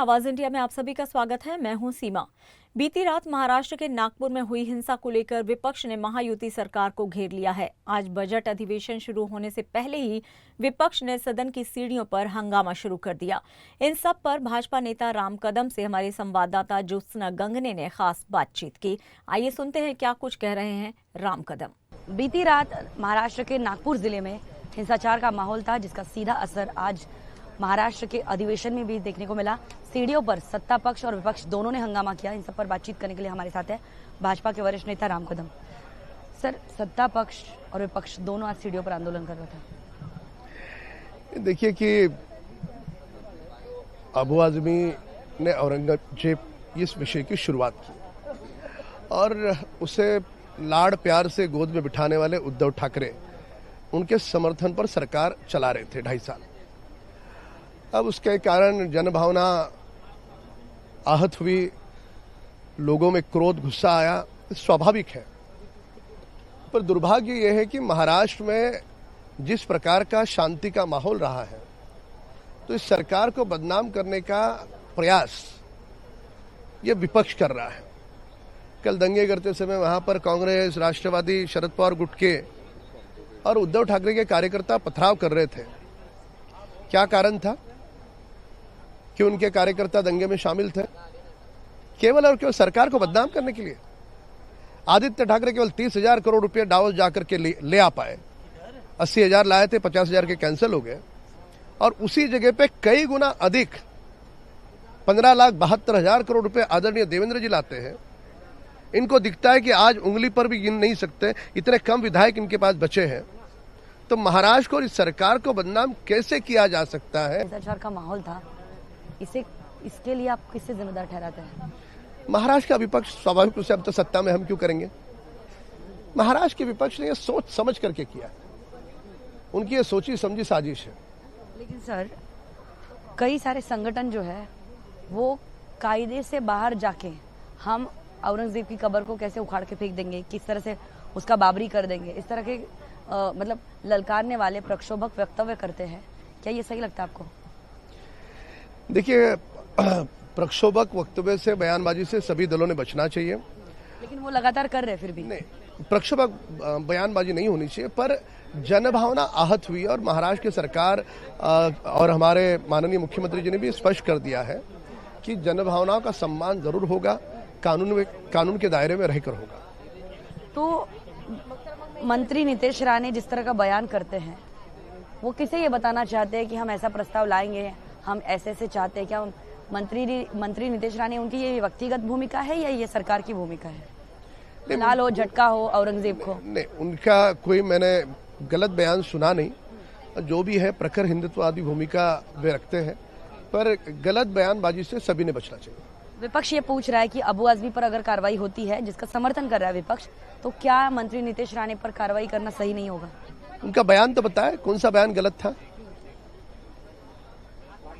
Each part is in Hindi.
आवाज इंडिया में आप सभी का स्वागत है। मैं हूं सीमा। बीती रात महाराष्ट्र के नागपुर में हुई हिंसा को लेकर विपक्ष ने महायुति सरकार को घेर लिया है। आज बजट अधिवेशन शुरू होने से पहले ही विपक्ष ने सदन की सीढ़ियों पर हंगामा शुरू कर दिया। इन सब पर भाजपा नेता राम कदम से हमारे संवाददाता ज्योत्सना गंगने ने खास बातचीत की। आइए सुनते हैं क्या कुछ कह रहे हैं राम कदम। बीती रात महाराष्ट्र के नागपुर जिले में हिंसाचार का माहौल था, जिसका सीधा असर आज महाराष्ट्र के अधिवेशन में भी देखने को मिला। सीढ़ियों पर सत्ता पक्ष और विपक्ष दोनों ने हंगामा किया। इन सब पर बातचीत करने के लिए हमारे साथ है भाजपा के वरिष्ठ नेता राम कदम। सर, सत्ता पक्ष और विपक्ष दोनों आज सीढ़ियों पर आंदोलन कर रहा था। देखिए कि अबू आजमी ने औरंगजेब इस विषय की शुरुआत की और उसे लाड़ प्यार से गोद में बिठाने वाले उद्धव ठाकरे उनके समर्थन पर सरकार चला रहे थे 2.5 साल। अब उसके कारण जनभावना आहत हुई, लोगों में क्रोध गुस्सा आया, स्वाभाविक है। पर दुर्भाग्य यह है कि महाराष्ट्र में जिस प्रकार का शांति का माहौल रहा है, तो इस सरकार को बदनाम करने का प्रयास ये विपक्ष कर रहा है। कल दंगे करते समय वहां पर कांग्रेस, राष्ट्रवादी, शरद पवार गुट के और उद्धव ठाकरे के कार्यकर्ता पथराव कर रहे थे। क्या कारण था कि उनके कार्यकर्ता दंगे में शामिल थे? केवल और केवल सरकार को बदनाम करने के लिए। आदित्य ठाकरे केवल 30,000 करोड़ रुपए डावोस जाकर के ले आ पाए। 80,000 लाए थे, 50,000 के कैंसिल हो गए। और उसी जगह पे कई गुना अधिक 15,72,000 करोड़ रुपए आदरणीय देवेंद्र जी लाते हैं। इनको दिखता है कि आज उंगली पर भी गिन नहीं सकते, इतने कम विधायक इनके पास बचे हैं। तो महाराष्ट्र को, इस सरकार को बदनाम कैसे किया जा सकता है? हिंसाचार का माहौल था, इसके लिए आप किससे जिम्मेदार ठहराते हैं? महाराष्ट्र का विपक्ष स्वाभाविक रूप से, अब तो सत्ता में हम क्यों करेंगे? महाराष्ट्र के विपक्ष ने यह सोच समझ करके किया, उनकी ये सोची समझी साजिश है। लेकिन सर, कई सारे संगठन जो है वो कायदे से बाहर जाके हम औरंगजेब की कब्र को कैसे उखाड़ के फेंक देंगे, किस तरह से उसका बाबरी कर देंगे, इस तरह के मतलब ललकारने वाले प्रक्षोभक वक्तव्य करते हैं। क्या ये सही लगता है आपको? देखिए, प्रक्षोभक वक्तव्य से, बयानबाजी से सभी दलों ने बचना चाहिए। लेकिन वो लगातार कर रहे, फिर भी नहीं, प्रक्षोभक बयानबाजी नहीं होनी चाहिए। पर जनभावना आहत हुई और महाराष्ट्र की सरकार और हमारे माननीय मुख्यमंत्री जी ने भी स्पष्ट कर दिया है कि जनभावनाओं का सम्मान जरूर होगा, कानून के दायरे में रहकर होगा। तो मंत्री नीतीश राणे जिस तरह का बयान करते हैं, वो किसे ये बताना चाहते हैं कि हम ऐसा प्रस्ताव लाएंगे, हम ऐसे चाहते हैं? क्या मंत्री नीतीश राणे, उनकी ये व्यक्तिगत भूमिका है या ये सरकार की भूमिका है? फिलहाल हो झटका हो औरंगजेब को? नहीं, उनका कोई मैंने गलत बयान सुना नहीं। जो भी है प्रखर हिंदुत्ववादी भूमिका वे रखते हैं, पर गलत बयानबाजी से सभी ने बचना चाहिए। विपक्ष ये पूछ रहा है कि अबू आजमी पर अगर कार्रवाई होती है, जिसका समर्थन कर रहा है विपक्ष, तो क्या मंत्री नीतीश राणे पर कार्रवाई करना सही नहीं होगा? उनका बयान तो बताए, कौन सा बयान गलत था?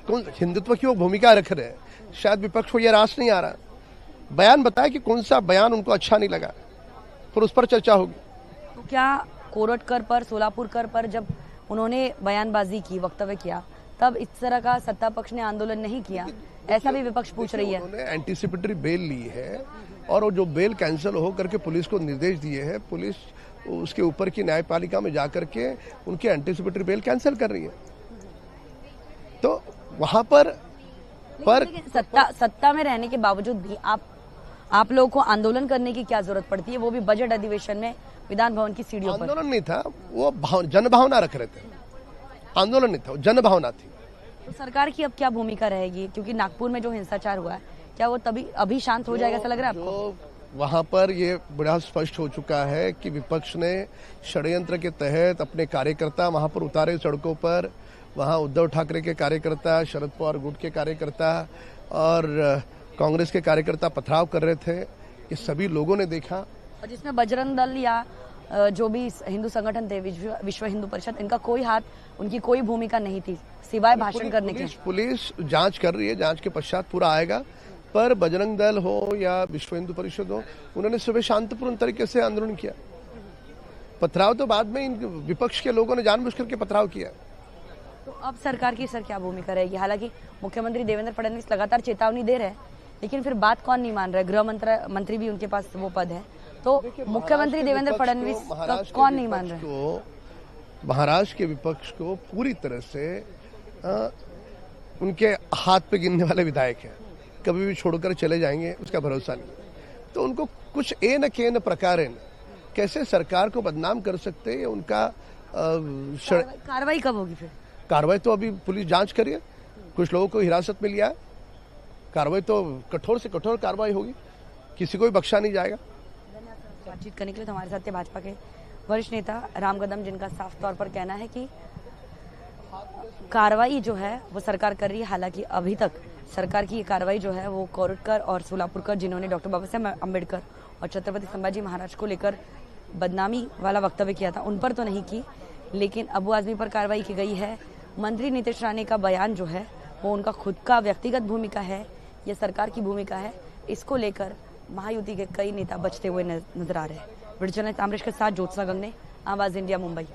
कौन हिंदुत्व की वो भूमिका रख रहे हैं? शायद विपक्ष को यह रास नहीं आ रहा। बयान बताया कि कौन सा बयान उनको अच्छा नहीं लगा, फिर उस पर चर्चा होगी। तो क्या कोरटकर पर, सोलापुरकर पर जब उन्होंने बयानबाजी की, वक्तव्य किया, तब इस तरह का सत्ता पक्ष ने आंदोलन नहीं किया? ऐसा भी विपक्ष पूछ रही है। उन्होंने एंटीसिपेटरी बेल ली है और वो जो बेल कैंसिल हो करके पुलिस को निर्देश दिए हैं, पुलिस उसके ऊपर की न्यायपालिका में जाकर के उनकी एंटीसिपेटरी बेल कैंसिल कर रही है। तो वहां पर सत्ता में रहने के बावजूद भी आप लोगों को आंदोलन करने की क्या जरूरत पड़ती है? वो भी बजट अधिवेशन में विधान भवन की सीढ़ियों पर। आंदोलन नहीं था, वो जनभावना रख रहे थे। आंदोलन नहीं था, वो जनभावना थी। तो सरकार की अब क्या भूमिका रहेगी? क्योंकि नागपुर में जो हिंसाचार हुआ है, क्या वो अभी शांत हो जाएगा, ऐसा लग रहा है आपको? वहां पर ये बड़ा स्पष्ट हो चुका है कि विपक्ष ने षड्यंत्र के तहत अपने कार्यकर्ता वहां पर उतारे सड़कों पर। वहां उद्धव ठाकरे के कार्यकर्ता, शरद पवार गुट के कार्यकर्ता और कांग्रेस के कार्यकर्ता पथराव कर रहे थे। ये सभी लोगों ने देखा। और जिसमें बजरंग दल या जो भी हिंदू संगठन थे, विश्व हिंदू परिषद, इनका कोई हाथ, उनकी कोई भूमिका नहीं थी सिवाय भाषण करने के। पुलिस जांच कर रही है, जांच के पश्चात पूरा आएगा। पर बजरंग दल हो या विश्व हिंदू परिषद हो, उन्होंने सुबह शांतिपूर्ण तरीके से आंदोलन किया। पथराव तो बाद में इन विपक्ष के लोगों ने जानबूझ करके पथराव किया। तो अब सरकार की क्या भूमिका रहेगी? हालांकि मुख्यमंत्री देवेंद्र फडणवीस लगातार चेतावनी दे रहे हैं, लेकिन फिर बात कौन नहीं मान रहा है? गृह मंत्री भी उनके पास वो पद है, तो मुख्यमंत्री देवेंद्र फडणवीस का कौन नहीं मान रहा है? महाराष्ट्र के विपक्ष को पूरी तरह से उनके हाथ पे गिनने वाले विधायक हैं, कभी भी छोड़कर चले जाएंगे उसका भरोसा नहीं। तो उनको कुछ ए न के न प्रकार कैसे सरकार को बदनाम कर सकते हैं, उनका कार्रवाई कब होगी फिर? कार्रवाई तो अभी पुलिस जांच करिए, कुछ लोगों को हिरासत में लिया है, कार्रवाई तो कठोर से कठोर कार्रवाई होगी, किसी को भी बख्शा नहीं जाएगा। बातचीत करने के लिए हमारे साथ थे भाजपा के वरिष्ठ नेता राम कदम, जिनका साफ तौर पर कहना है कि कार्रवाई जो है वो सरकार कर रही है। हालांकि अभी तक सरकार की ये कार्रवाई जो है वो कोरटकर और सोलापुरकर, जिन्होंने डॉक्टर बाबा साहेब अम्बेडकर और छत्रपति संभाजी महाराज को लेकर बदनामी वाला वक्तव्य किया था, उन पर तो नहीं की, लेकिन अबू आजमी पर कार्रवाई की गई है। मंत्री नीतीश राणे का बयान जो है वो उनका खुद का व्यक्तिगत भूमिका है या सरकार की भूमिका है, इसको लेकर महायुति के कई नेता बचते हुए नजर आ रहे हैं। वीडियो जर्नलिस्ट तामरेश के साथ ज्योत्सना गंगने, आवाज इंडिया, मुंबई।